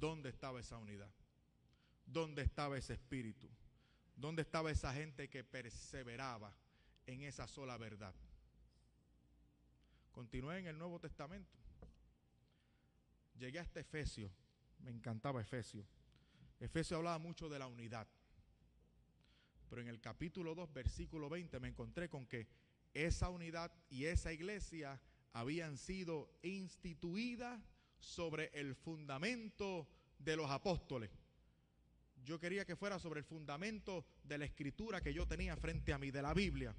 ¿dónde estaba esa unidad? ¿Dónde estaba ese espíritu? ¿Dónde estaba esa gente que perseveraba en esa sola verdad? Continué en el Nuevo Testamento. Llegué hasta Efesios. Me encantaba Efesios. Efesios hablaba mucho de la unidad. Pero en el capítulo 2, versículo 20, me encontré con que esa unidad y esa iglesia habían sido instituidas sobre el fundamento de los apóstoles. Yo quería que fuera sobre el fundamento de la escritura que yo tenía frente a mí, de la Biblia.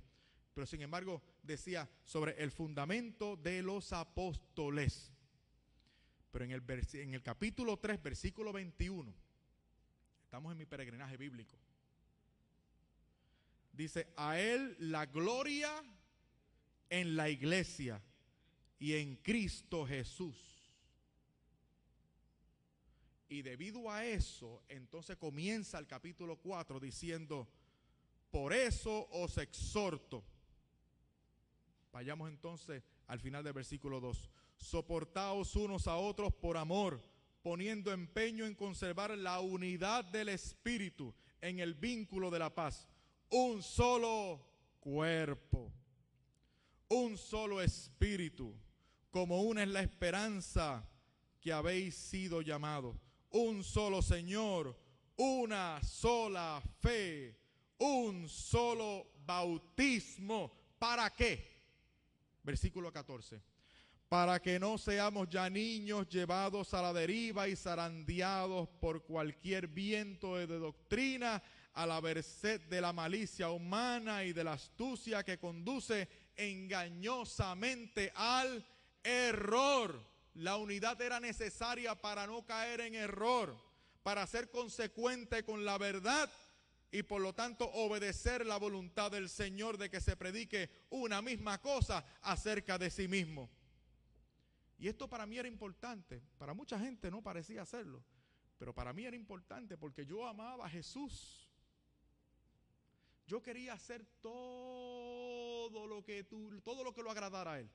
Pero sin embargo decía sobre el fundamento de los apóstoles. Pero en el capítulo 3, versículo 21, estamos en mi peregrinaje bíblico. Dice, a él la gloria en la iglesia y en Cristo Jesús. Y debido a eso, entonces comienza el capítulo 4 diciendo, por eso os exhorto. Vayamos entonces al final del versículo 2. Soportaos unos a otros por amor, poniendo empeño en conservar la unidad del espíritu en el vínculo de la paz. Un solo cuerpo, un solo espíritu, como una es la esperanza que habéis sido llamados. Un solo Señor, una sola fe, un solo bautismo. ¿Para qué? Versículo 14. Para que no seamos ya niños llevados a la deriva y zarandeados por cualquier viento de doctrina, a la merced de la malicia humana y de la astucia que conduce engañosamente al error. La unidad era necesaria para no caer en error, para ser consecuente con la verdad y por lo tanto obedecer la voluntad del Señor de que se predique una misma cosa acerca de sí mismo. Y esto para mí era importante. Para mucha gente no parecía hacerlo, pero para mí era importante porque yo amaba a Jesús. Yo quería hacer todo lo que lo agradara a Él,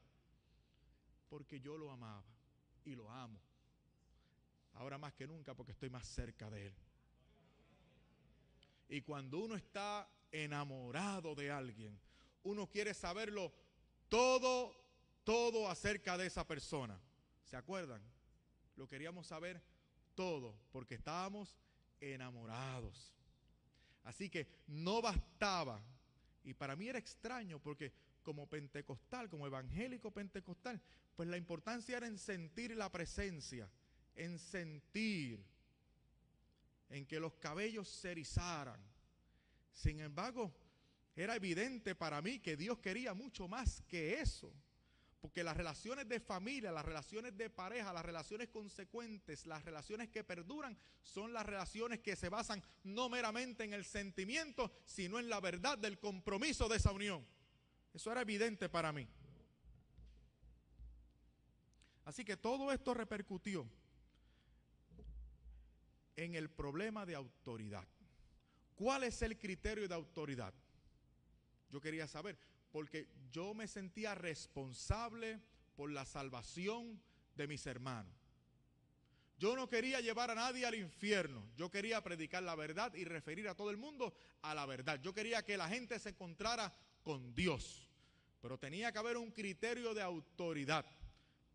porque yo lo amaba y lo amo. Ahora más que nunca porque estoy más cerca de Él. Y cuando uno está enamorado de alguien, uno quiere saberlo todo acerca de esa persona. ¿Se acuerdan? Lo queríamos saber todo porque estábamos enamorados. Así que no bastaba, y para mí era extraño porque como pentecostal, como evangélico pentecostal, pues la importancia era en sentir la presencia, en sentir, en que los cabellos se erizaran. Sin embargo, era evidente para mí que Dios quería mucho más que eso. Porque las relaciones de familia, las relaciones de pareja, las relaciones consecuentes, las relaciones que perduran, son las relaciones que se basan no meramente en el sentimiento, sino en la verdad del compromiso de esa unión. Eso era evidente para mí. Así que todo esto repercutió en el problema de autoridad. ¿Cuál es el criterio de autoridad? Yo quería saber, porque yo me sentía responsable por la salvación de mis hermanos. Yo no quería llevar a nadie al infierno. Yo quería predicar la verdad y referir a todo el mundo a la verdad. Yo quería que la gente se encontrara con Dios. Pero tenía que haber un criterio de autoridad.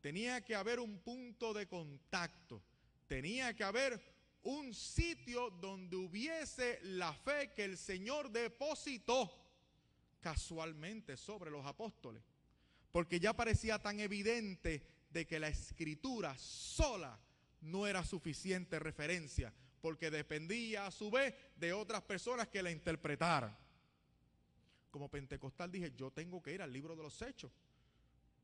Tenía que haber un punto de contacto. Tenía que haber un sitio donde hubiese la fe que el Señor depositó casualmente sobre los apóstoles, porque ya parecía tan evidente de que la escritura sola no era suficiente referencia, porque dependía a su vez de otras personas que la interpretaran. Como pentecostal dije, yo tengo que ir al libro de los Hechos,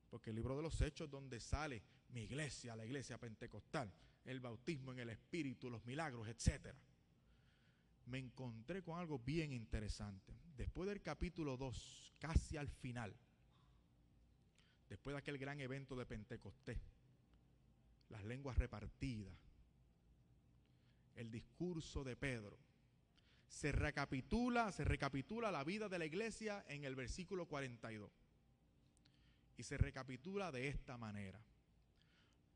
porque el libro de los Hechos es donde sale mi iglesia, la iglesia pentecostal, el bautismo en el Espíritu, los milagros, etcétera. Me encontré con algo bien interesante. Después del capítulo 2, casi al final, después de aquel gran evento de Pentecostés, las lenguas repartidas, el discurso de Pedro, se recapitula la vida de la iglesia en el versículo 42. Y se recapitula de esta manera: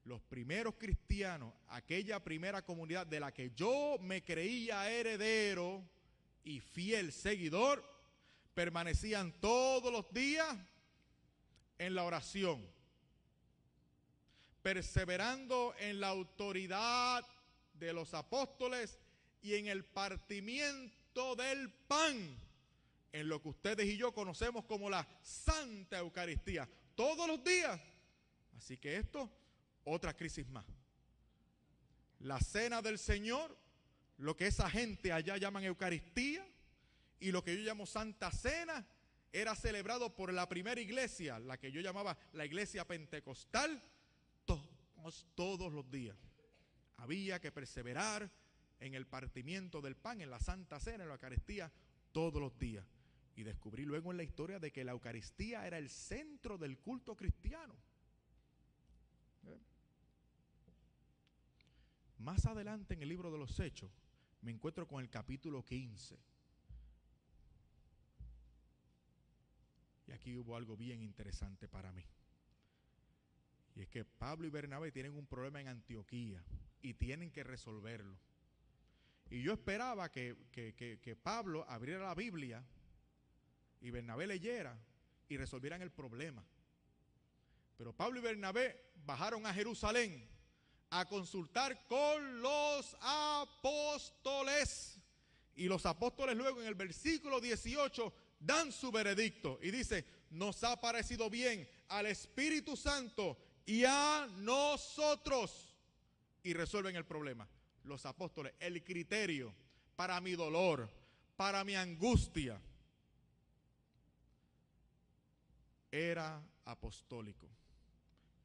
los primeros cristianos, aquella primera comunidad de la que yo me creía heredero y fiel seguidor, permanecían todos los días en la oración, perseverando en la autoridad de los apóstoles y en el partimiento del pan, en lo que ustedes y yo conocemos como la Santa Eucaristía, todos los días. Así que esto, otra crisis más. La cena del Señor, lo que esa gente allá llaman Eucaristía, y lo que yo llamo Santa Cena, era celebrado por la primera iglesia, la que yo llamaba la iglesia pentecostal, todos los días. Había que perseverar en el partimiento del pan, en la Santa Cena, en la Eucaristía, todos los días. Y descubrí luego en la historia de que la Eucaristía era el centro del culto cristiano. Más adelante en el libro de los Hechos, me encuentro con el capítulo 15. Y aquí hubo algo bien interesante para mí. Y es que Pablo y Bernabé tienen un problema en Antioquía y tienen que resolverlo. Y yo esperaba que Pablo abriera la Biblia y Bernabé leyera y resolvieran el problema. Pero Pablo y Bernabé bajaron a Jerusalén a consultar con los apóstoles. Y los apóstoles luego en el versículo 18 dan su veredicto y dice: nos ha parecido bien al Espíritu Santo y a nosotros. Y resuelven el problema. Los apóstoles, el criterio para mi dolor, para mi angustia, era apostólico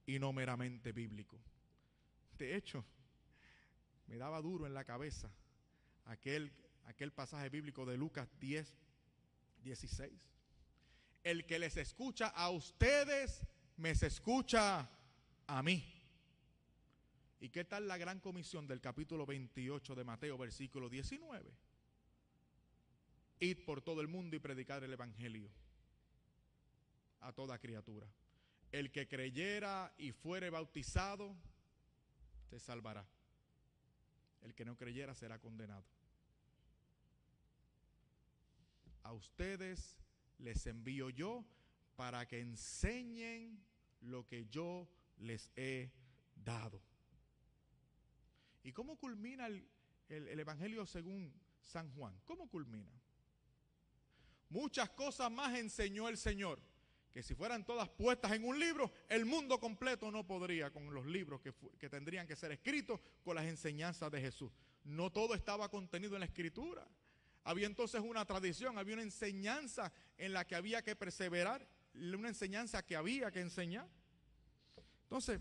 y no meramente bíblico. De hecho, me daba duro en la cabeza aquel pasaje bíblico de Lucas 10:16. El que les escucha a ustedes, me se escucha a mí. ¿Y qué tal la gran comisión del capítulo 28 de Mateo, versículo 19? Id por todo el mundo y predicar el evangelio a toda criatura. El que creyera y fuere bautizado se salvará. El que no creyera será condenado. A ustedes les envío yo para que enseñen lo que yo les he dado. ¿Y cómo culmina el evangelio según San Juan? ¿Cómo culmina? Muchas cosas más enseñó el Señor, que si fueran todas puestas en un libro, el mundo completo no podría con los libros que tendrían que ser escritos con las enseñanzas de Jesús. No todo estaba contenido en la Escritura. Había entonces una tradición, había una enseñanza en la que había que perseverar, una enseñanza que había que enseñar. Entonces,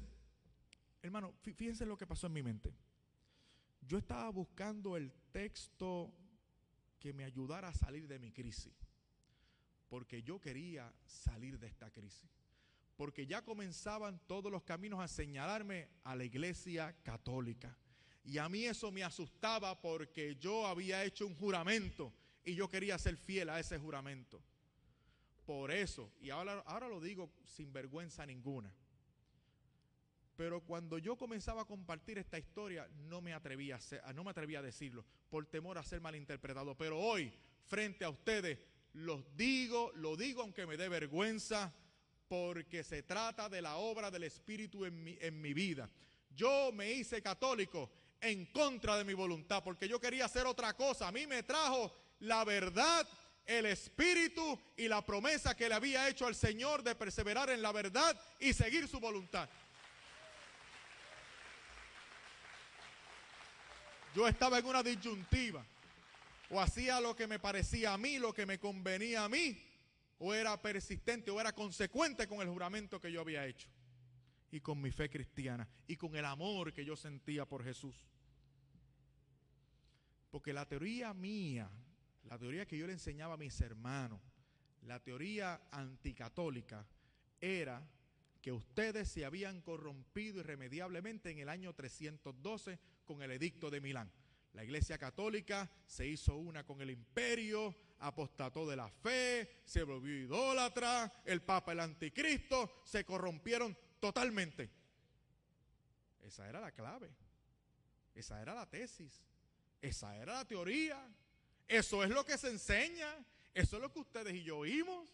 hermano, fíjense lo que pasó en mi mente. Yo estaba buscando el texto que me ayudara a salir de mi crisis, porque yo quería salir de esta crisis, porque ya comenzaban todos los caminos a señalarme a la iglesia católica, y a mí eso me asustaba porque yo había hecho un juramento y yo quería ser fiel a ese juramento. Por eso, y ahora lo digo sin vergüenza ninguna, pero cuando yo comenzaba a compartir esta historia no me atrevía a decirlo por temor a ser malinterpretado. Pero hoy, frente a ustedes, lo digo aunque me dé vergüenza, porque se trata de la obra del Espíritu en mi vida. Yo me hice católico en contra de mi voluntad, porque yo quería hacer otra cosa. A mí me trajo la verdad, el Espíritu y la promesa que le había hecho al Señor de perseverar en la verdad y seguir su voluntad. Yo estaba en una disyuntiva: o hacía lo que me parecía a mí, lo que me convenía a mí, o era persistente, o era consecuente con el juramento que yo había hecho, y con mi fe cristiana, y con el amor que yo sentía por Jesús. Porque la teoría mía, la teoría que yo le enseñaba a mis hermanos, la teoría anticatólica, era que ustedes se habían corrompido irremediablemente en el año 312 con el edicto de Milán. La Iglesia Católica se hizo una con el imperio, apostató de la fe, se volvió idólatra, el Papa, el Anticristo, se corrompieron totalmente. Esa era la clave. Esa era la tesis. Esa era la teoría. Eso es lo que se enseña. Eso es lo que ustedes y yo oímos.